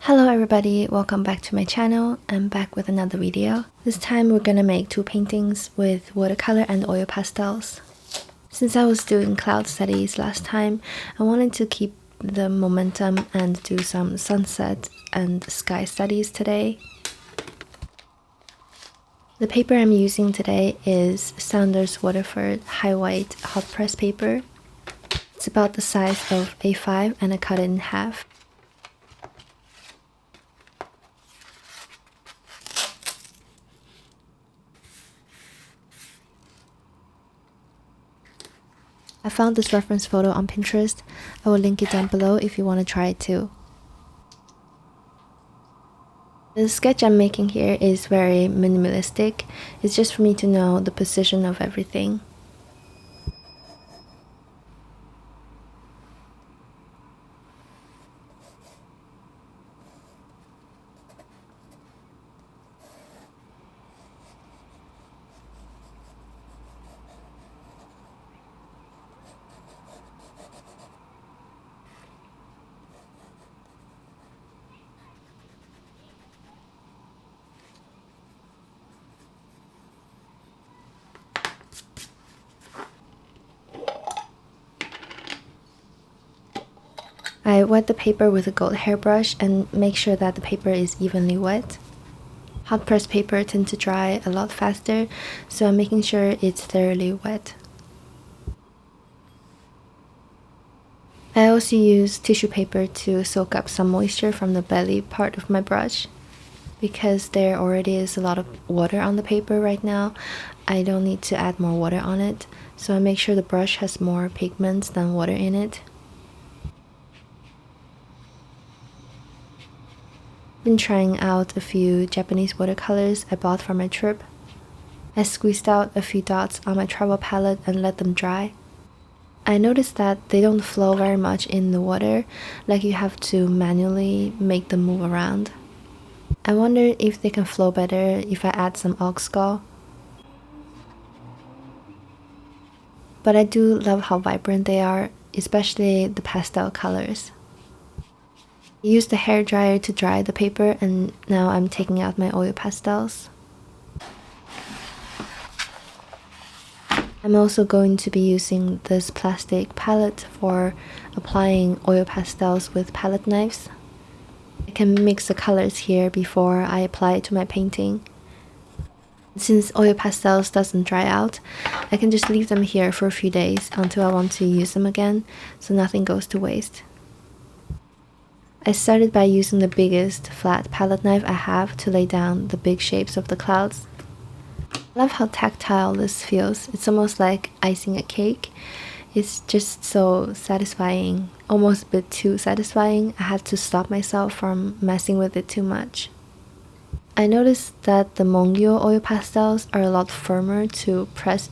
Hello everybody, welcome back to my channel. I'm back with another video. This time we're gonna make two paintings with watercolor and oil pastels. Since I was doing cloud studies last time, I wanted to keep the momentum and do some sunset and sky studies today. The paper I'm using today is Saunders Waterford High White Hot Press paper. It's about the size of A5 and I cut it in half. I found this reference photo on Pinterest. I will link it down below if you want to try it too. The sketch I'm making here is very minimalistic. It's just for me to know the position of everything. I wet the paper with a gold hairbrush and make sure that the paper is evenly wet. Hot press paper tends to dry a lot faster, so I'm making sure it's thoroughly wet. I also use tissue paper to soak up some moisture from the belly part of my brush. Because there already is a lot of water on the paper right now, I don't need to add more water on it, so I make sure the brush has more pigments than water in it. Been trying out a few Japanese watercolors I bought for my trip. I squeezed out a few dots on my travel palette and let them dry. I noticed that they don't flow very much in the water, like you have to manually make them move around. I wonder if they can flow better if I add some oxgall. But I do love how vibrant they are, especially the pastel colors. I used the hairdryer to dry the paper and now I'm taking out my oil pastels. I'm also going to be using this plastic palette for applying oil pastels with palette knives. I can mix the colors here before I apply it to my painting. Since oil pastels doesn't dry out, I can just leave them here for a few days until I want to use them again, so nothing goes to waste. I started by using the biggest flat palette knife I have to lay down the big shapes of the clouds. I love how tactile this feels. It's almost like icing a cake. It's just so satisfying, almost a bit too satisfying. I had to stop myself from messing with it too much. I noticed that the mungyo oil pastels are a lot firmer to press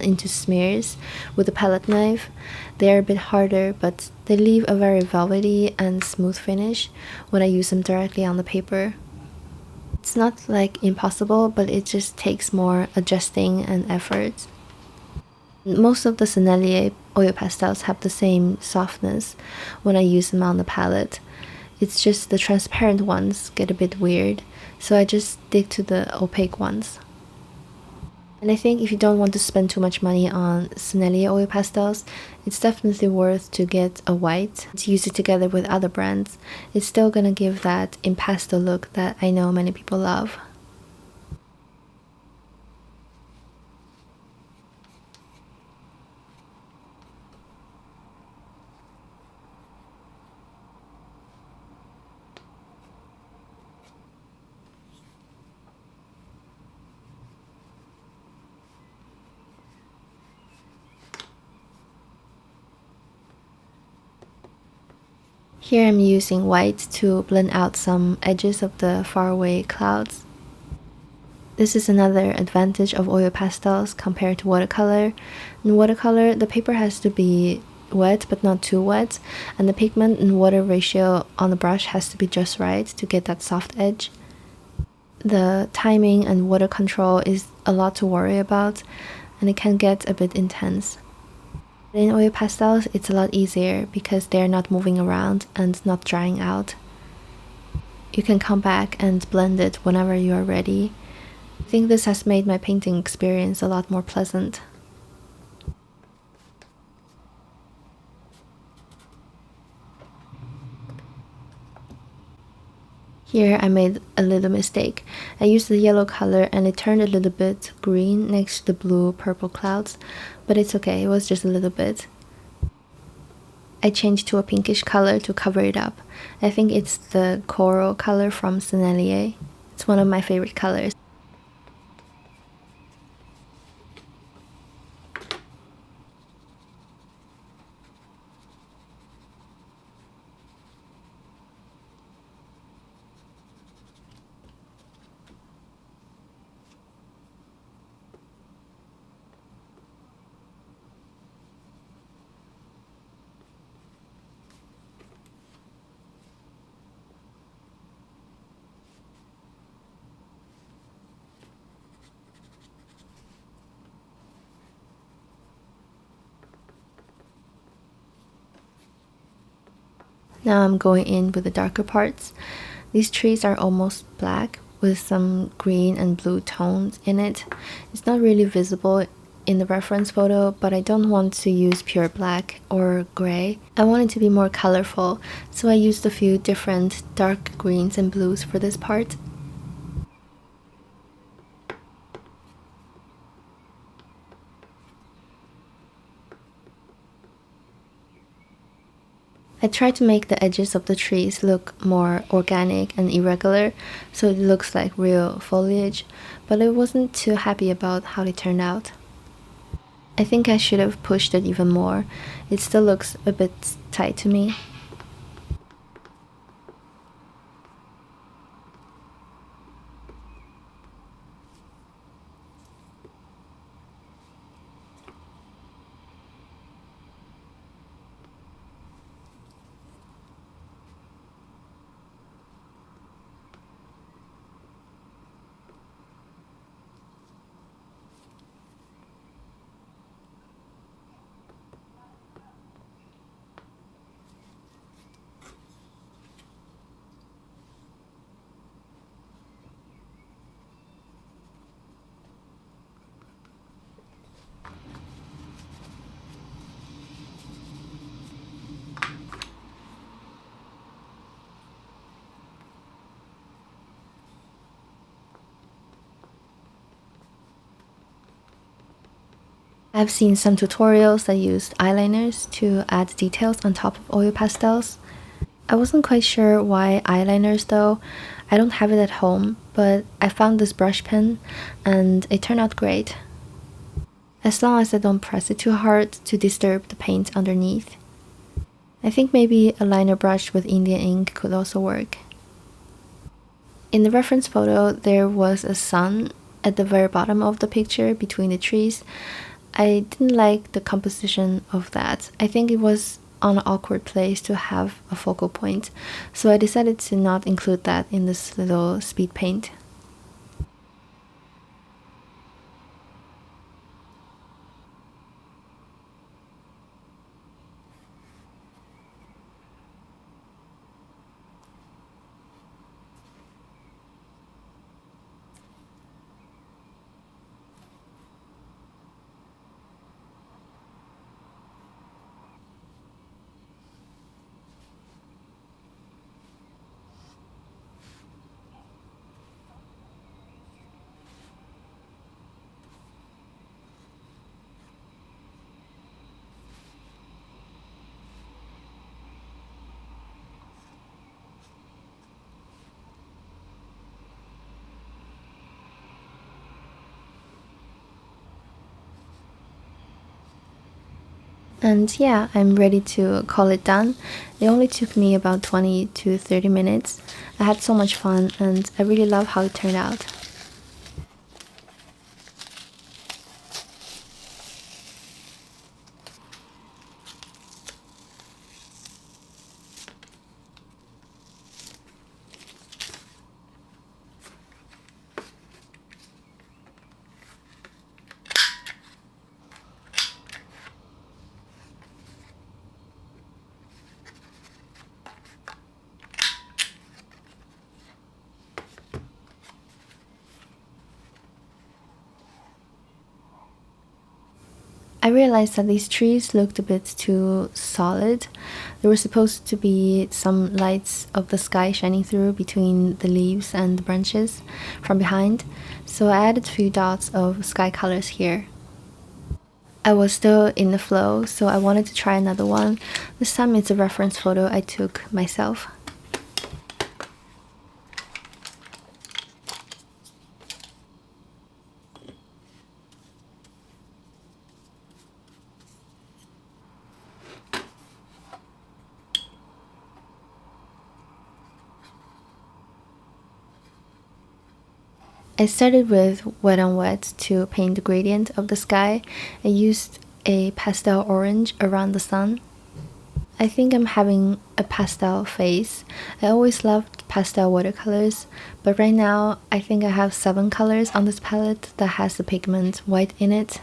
into smears with a palette knife. They are a bit harder, but they leave a very velvety and smooth finish when I use them directly on the paper. It's not like impossible, but it just takes more adjusting and effort. Most of the sennelier oil pastels have the same softness when I use them on the palette. It's just the transparent ones get a bit weird, so I just stick to the opaque ones. And I think if you don't want to spend too much money on sennelier oil pastels, it's definitely worth to get a white to use it together with other brands. It's still gonna give that impasto look that I know many people love. Here I'm using white to blend out some edges of the faraway clouds. This is another advantage of oil pastels compared to watercolor. In watercolor, the paper has to be wet but not too wet, and the pigment and water ratio on the brush has to be just right to get that soft edge. The timing and water control is a lot to worry about, and it can get a bit intense. In oil pastels, it's a lot easier because they're not moving around and not drying out. you can come back and blend it whenever you are ready. I think this has made my painting experience a lot more pleasant. Here I made a little mistake. I used the yellow color and it turned a little bit green next to the blue purple clouds, but it's okay, it was just a little bit. I changed to a pinkish color to cover it up. I think it's the coral color from Sennelier. It's one of my favorite colors. Now I'm going in with the darker parts. These trees are almost black with some green and blue tones in it. It's not really visible in the reference photo, but I don't want to use pure black or gray. I want it to be more colorful, so I used a few different dark greens and blues for this part. I tried to make the edges of the trees look more organic and irregular, so it looks like real foliage, but I wasn't too happy about how they turned out. I think I should have pushed it even more. It still looks a bit tight to me. I've seen some tutorials that used eyeliners to add details on top of oil pastels. I wasn't quite sure why eyeliners though. I don't have it at home, but I found this brush pen and it turned out great. As long as I don't press it too hard to disturb the paint underneath. I think maybe a liner brush with Indian ink could also work. In the reference photo, there was a sun at the very bottom of the picture between the trees. I didn't like the composition of that. I think it was on an awkward place to have a focal point, so I decided to not include that in this little speed paint. And yeah, I'm ready to call it done. It only took me about 20 to 30 minutes. I had so much fun and I really love how it turned out. I realized that these trees looked a bit too solid. There were supposed to be some lights of the sky shining through between the leaves and the branches from behind, so I added a few dots of sky colors here. I was still in the flow, so I wanted to try another one. This time it's a reference photo I took myself. I started with wet on wet to paint the gradient of the sky. I used a pastel orange around the sun. I think I'm having a pastel phase. I always loved pastel watercolors, but right now I think I have 7 colors on this palette that has the pigment white in it,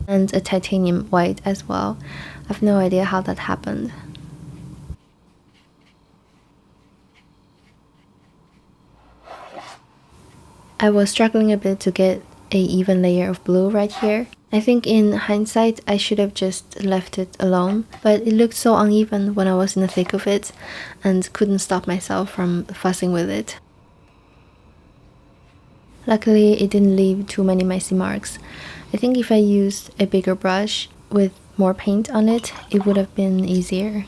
and a titanium white as well. I have no idea how that happened. I was struggling a bit to get a even layer of blue right here. I think in hindsight I should have just left it alone, but it looked so uneven when I was in the thick of it and couldn't stop myself from fussing with it. Luckily it didn't leave too many messy marks. I think if I used a bigger brush with more paint on it, it would have been easier.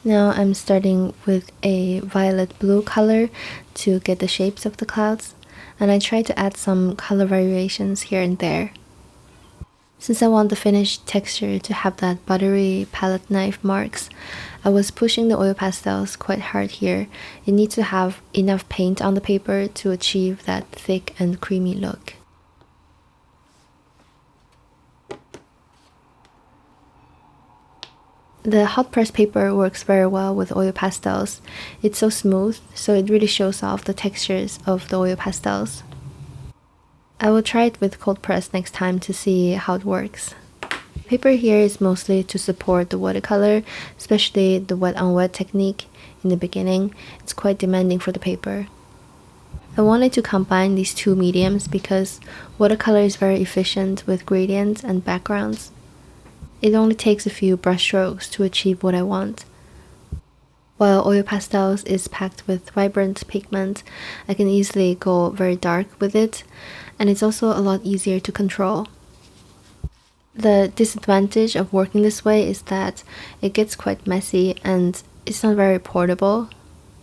Now I'm starting with a violet blue color to get the shapes of the clouds, and I try to add some color variations here and there. Since I want the finished texture to have that buttery palette knife marks, I was pushing the oil pastels quite hard here. You need to have enough paint on the paper to achieve that thick and creamy look. The hot press paper works very well with oil pastels. It's so smooth, so it really shows off the textures of the oil pastels. I will try it with cold press next time to see how it works. Paper here is mostly to support the watercolor, especially the wet on wet technique in the beginning. It's quite demanding for the paper. I wanted to combine these two mediums because watercolor is very efficient with gradients and backgrounds. It only takes a few brush strokes to achieve what I want. While oil pastels is packed with vibrant pigment, I can easily go very dark with it, and it's also a lot easier to control. The disadvantage of working this way is that it gets quite messy and it's not very portable.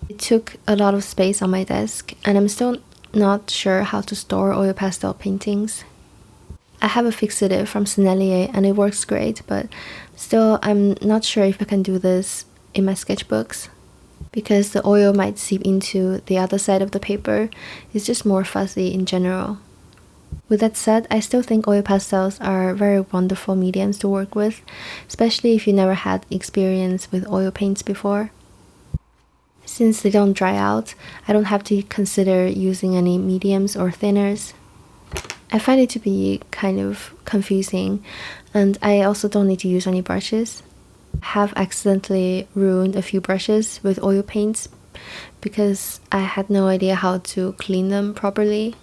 It took a lot of space on my desk, and I'm still not sure how to store oil pastel paintings. I have a fixative from Sennelier and it works great, but still I'm not sure if I can do this in my sketchbooks because the oil might seep into the other side of the paper. It's just more fuzzy in general. With that said, I still think oil pastels are very wonderful mediums to work with, especially if you never had experience with oil paints before. Since they don't dry out, I don't have to consider using any mediums or thinners. I find it to be kind of confusing, and I also don't need to use any brushes. I have accidentally ruined a few brushes with oil paints because I had no idea how to clean them properly.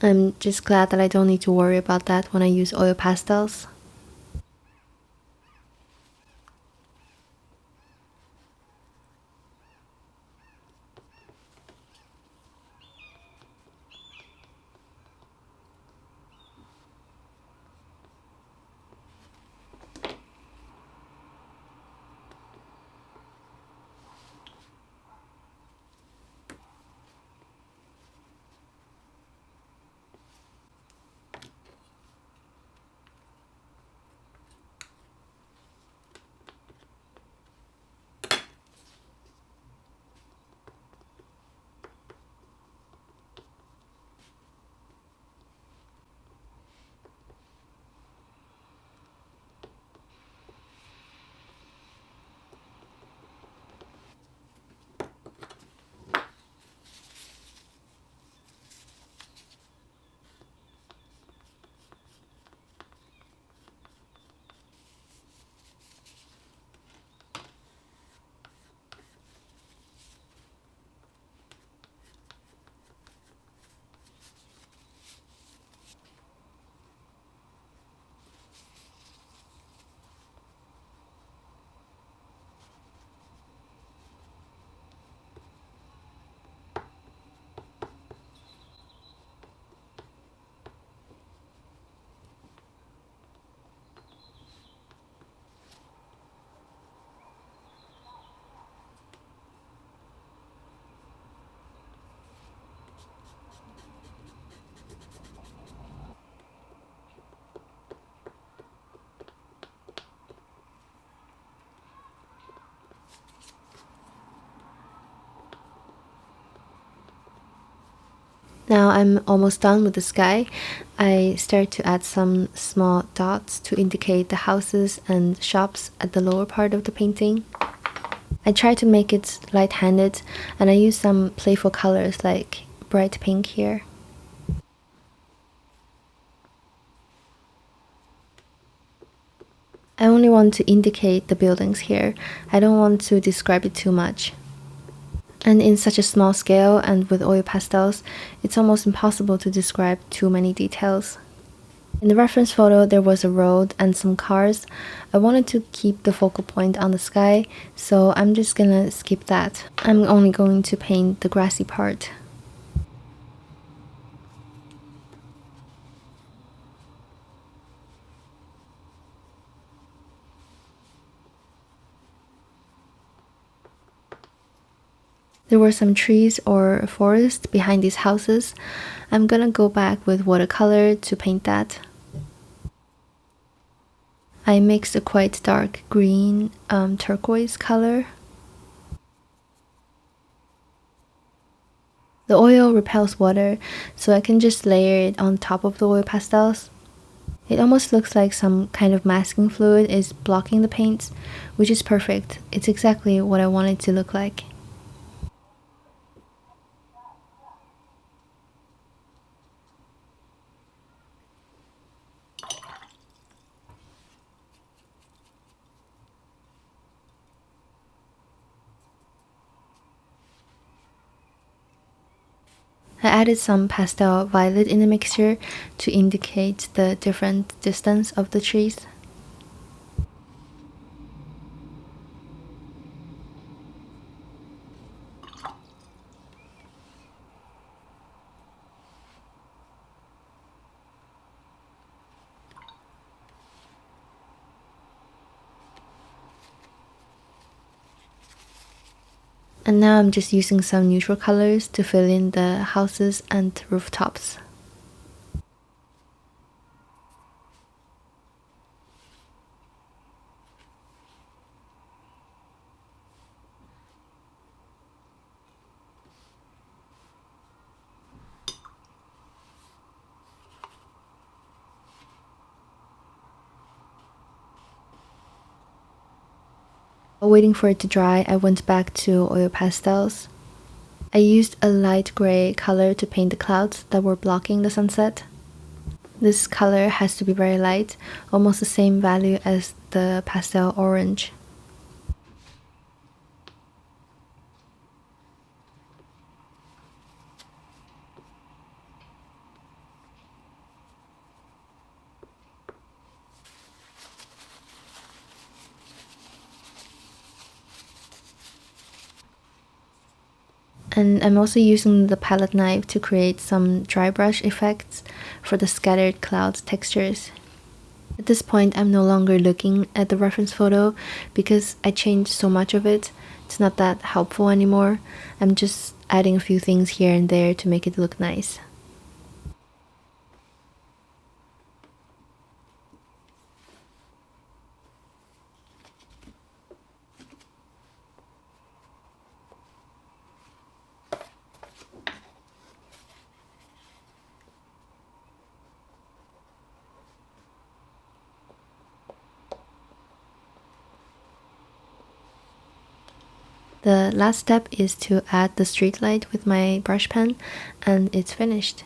I'm just glad that I don't need to worry about that when I use oil pastels. Now I'm almost done with the sky. I start to add some small dots to indicate the houses and shops at the lower part of the painting. I try to make it light-handed, and I use some playful colors like bright pink here. I only want to indicate the buildings here. I don't want to describe it too much. And in such a small scale and with oil pastels, it's almost impossible to describe too many details. In the reference photo, there was a road and some cars. I wanted to keep the focal point on the sky, so I'm just gonna skip that. I'm only going to paint the grassy part. There were some trees or a forest behind these houses. I'm gonna go back with watercolor to paint that. I mixed a quite dark green turquoise color. The oil repels water, so I can just layer it on top of the oil pastels. It almost looks like some kind of masking fluid is blocking the paints, which is perfect. It's exactly what I want it to look like. I added some pastel violet in the mixture to indicate the different distance of the trees. And now I'm just using some neutral colors to fill in the houses and rooftops. While waiting for it to dry, I went back to oil pastels. I used a light gray color to paint the clouds that were blocking the sunset. This color has to be very light, almost the same value as the pastel orange. And I'm also using the palette knife to create some dry brush effects for the scattered cloud textures. At this point, I'm no longer looking at the reference photo because I changed so much of it. It's not that helpful anymore. I'm just adding a few things here and there to make it look nice. The last step is to add the street light with my brush pen, and it's finished.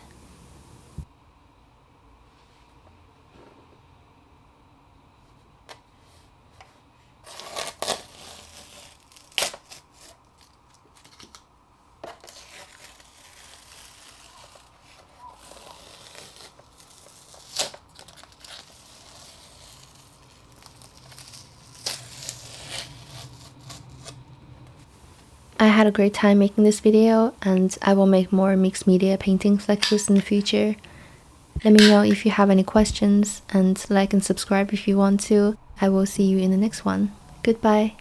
I had a great time making this video, and I will make more mixed media paintings like this in the future. Let me know if you have any questions, and like and subscribe if you want to. I will see you in the next one. Goodbye.